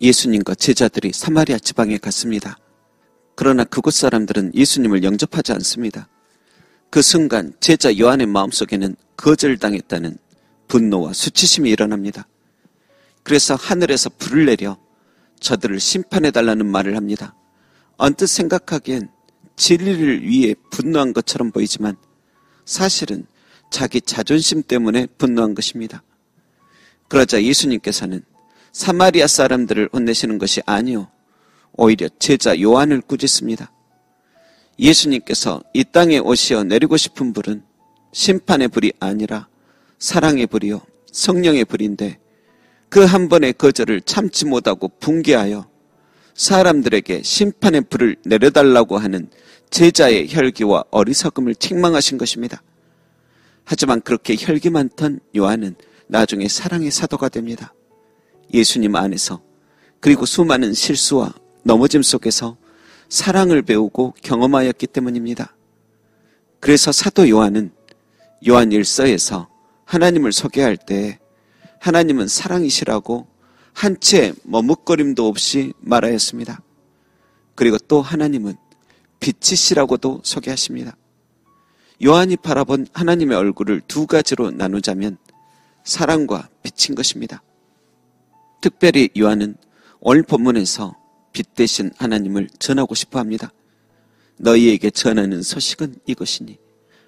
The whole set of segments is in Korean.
예수님과 제자들이 사마리아 지방에 갔습니다. 그러나 그곳 사람들은 예수님을 영접하지 않습니다. 그 순간 제자 요한의 마음속에는 거절당했다는 분노와 수치심이 일어납니다. 그래서 하늘에서 불을 내려 저들을 심판해달라는 말을 합니다. 언뜻 생각하기엔 진리를 위해 분노한 것처럼 보이지만 사실은 자기 자존심 때문에 분노한 것입니다. 그러자 예수님께서는 사마리아 사람들을 혼내시는 것이 아니요, 오히려 제자 요한을 꾸짖습니다. 예수님께서 이 땅에 오시어 내리고 싶은 불은 심판의 불이 아니라 사랑의 불이요 성령의 불인데, 그 한 번의 거절을 참지 못하고 분개하여 사람들에게 심판의 불을 내려달라고 하는 제자의 혈기와 어리석음을 책망하신 것입니다. 하지만 그렇게 혈기 많던 요한은 나중에 사랑의 사도가 됩니다. 예수님 안에서, 그리고 수많은 실수와 넘어짐 속에서 사랑을 배우고 경험하였기 때문입니다. 그래서 사도 요한은 요한 1서에서 하나님을 소개할 때 하나님은 사랑이시라고 한 채 머뭇거림도 없이 말하였습니다. 그리고 또 하나님은 빛이시라고도 소개하십니다. 요한이 바라본 하나님의 얼굴을 두 가지로 나누자면 사랑과 빛인 것입니다. 특별히 요한은 오늘 본문에서 빛 대신 하나님을 전하고 싶어 합니다. 너희에게 전하는 소식은 이것이니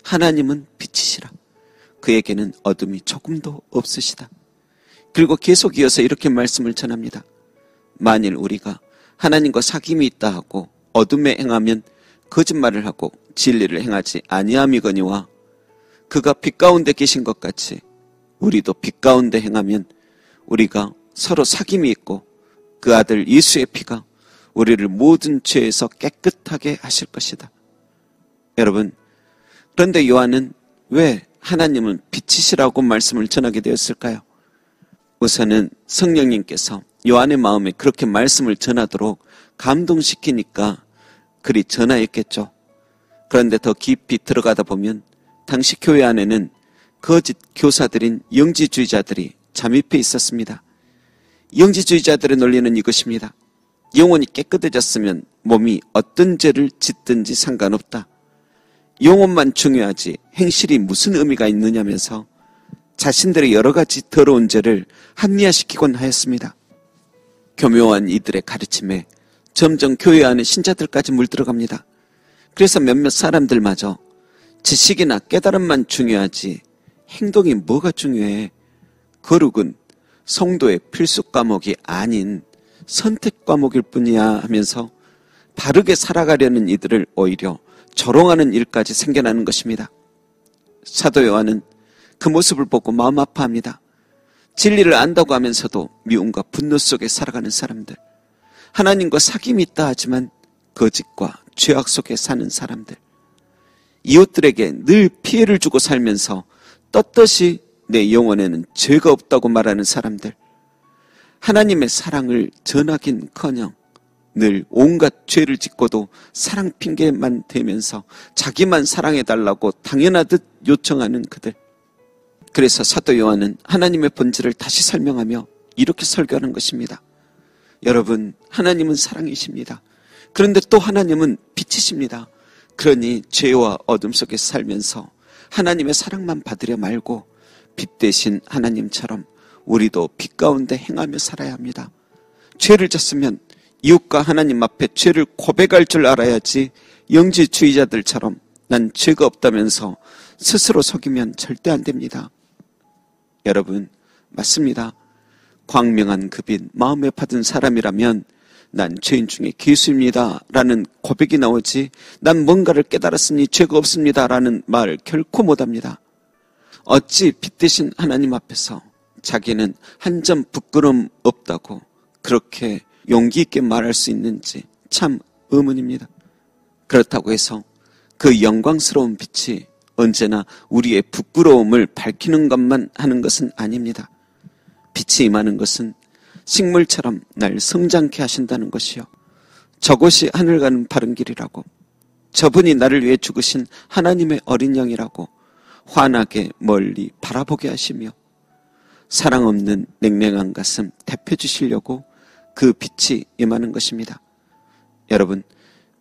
하나님은 빛이시라. 그에게는 어둠이 조금도 없으시다. 그리고 계속 이어서 이렇게 말씀을 전합니다. 만일 우리가 하나님과 사귐이 있다 하고 어둠에 행하면 거짓말을 하고 진리를 행하지 아니함이거니와, 그가 빛 가운데 계신 것 같이 우리도 빛 가운데 행하면 우리가 서로 사귐이 있고 그 아들 예수의 피가 우리를 모든 죄에서 깨끗하게 하실 것이다. 여러분, 그런데 요한은 왜 하나님은 빛이시라고 말씀을 전하게 되었을까요? 우선은 성령님께서 요한의 마음에 그렇게 말씀을 전하도록 감동시키니까 그리 전하였겠죠. 그런데 더 깊이 들어가다 보면 당시 교회 안에는 거짓 교사들인 영지주의자들이 잠입해 있었습니다. 영지주의자들의 논리는 이것입니다. 영혼이 깨끗해졌으면 몸이 어떤 죄를 짓든지 상관없다. 영혼만 중요하지 행실이 무슨 의미가 있느냐면서 자신들의 여러 가지 더러운 죄를 합리화시키곤 하였습니다. 교묘한 이들의 가르침에 점점 교회 안에 신자들까지 물들어갑니다. 그래서 몇몇 사람들마저 지식이나 깨달음만 중요하지 행동이 뭐가 중요해? 거룩은 성도의 필수 과목이 아닌 선택 과목일 뿐이야 하면서 바르게 살아가려는 이들을 오히려 조롱하는 일까지 생겨나는 것입니다. 사도 요한은 그 모습을 보고 마음 아파합니다. 진리를 안다고 하면서도 미움과 분노 속에 살아가는 사람들, 하나님과 사귐이 있다 하지만 거짓과 죄악 속에 사는 사람들, 이웃들에게 늘 피해를 주고 살면서 떳떳이 내 영혼에는 죄가 없다고 말하는 사람들, 하나님의 사랑을 전하긴커녕 늘 온갖 죄를 짓고도 사랑 핑계만 대면서 자기만 사랑해달라고 당연하듯 요청하는 그들. 그래서 사도 요한은 하나님의 본질을 다시 설명하며 이렇게 설교하는 것입니다. 여러분, 하나님은 사랑이십니다. 그런데 또 하나님은 빛이십니다. 그러니 죄와 어둠 속에 살면서 하나님의 사랑만 받으려 말고 빛 대신 하나님처럼 우리도 빛 가운데 행하며 살아야 합니다. 죄를 졌으면 이웃과 하나님 앞에 죄를 고백할 줄 알아야지 영지주의자들처럼 난 죄가 없다면서 스스로 속이면 절대 안 됩니다. 여러분, 맞습니다. 광명한 그 빛 마음에 받은 사람이라면 난 죄인 중에 괴수입니다 라는 고백이 나오지, 난 뭔가를 깨달았으니 죄가 없습니다 라는 말 결코 못합니다. 어찌 빛 대신 하나님 앞에서 자기는 한 점 부끄러움 없다고 그렇게 용기 있게 말할 수 있는지 참 의문입니다. 그렇다고 해서 그 영광스러운 빛이 언제나 우리의 부끄러움을 밝히는 것만 하는 것은 아닙니다. 빛이 임하는 것은 식물처럼 날 성장케 하신다는 것이요, 저것이 하늘 가는 바른 길이라고, 저분이 나를 위해 죽으신 하나님의 어린 양이라고 환하게 멀리 바라보게 하시며 사랑 없는 냉랭한 가슴 데펴주시려고 그 빛이 임하는 것입니다. 여러분,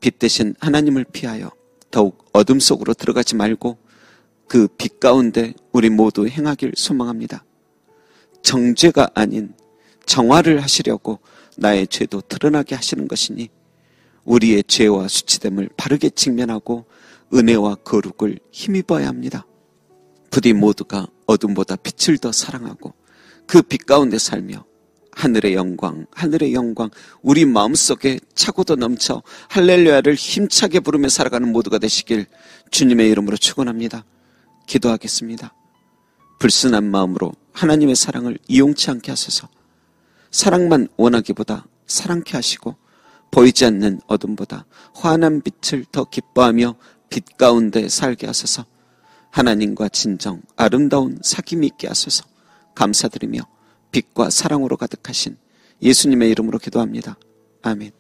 빛 대신 하나님을 피하여 더욱 어둠 속으로 들어가지 말고 그 빛 가운데 우리 모두 행하길 소망합니다. 정죄가 아닌 정화를 하시려고 나의 죄도 드러나게 하시는 것이니 우리의 죄와 수치됨을 바르게 직면하고 은혜와 거룩을 힘입어야 합니다. 부디 모두가 어둠보다 빛을 더 사랑하고 그 빛 가운데 살며 하늘의 영광 우리 마음속에 차고도 넘쳐 할렐루야를 힘차게 부르며 살아가는 모두가 되시길 주님의 이름으로 축원합니다. 기도하겠습니다. 불순한 마음으로 하나님의 사랑을 이용치 않게 하소서. 사랑만 원하기보다 사랑케 하시고 보이지 않는 어둠보다 환한 빛을 더 기뻐하며 빛 가운데 살게 하소서. 하나님과 진정 아름다운 사귐이 있게 하소서. 감사드리며 빛과 사랑으로 가득하신 예수님의 이름으로 기도합니다. 아멘.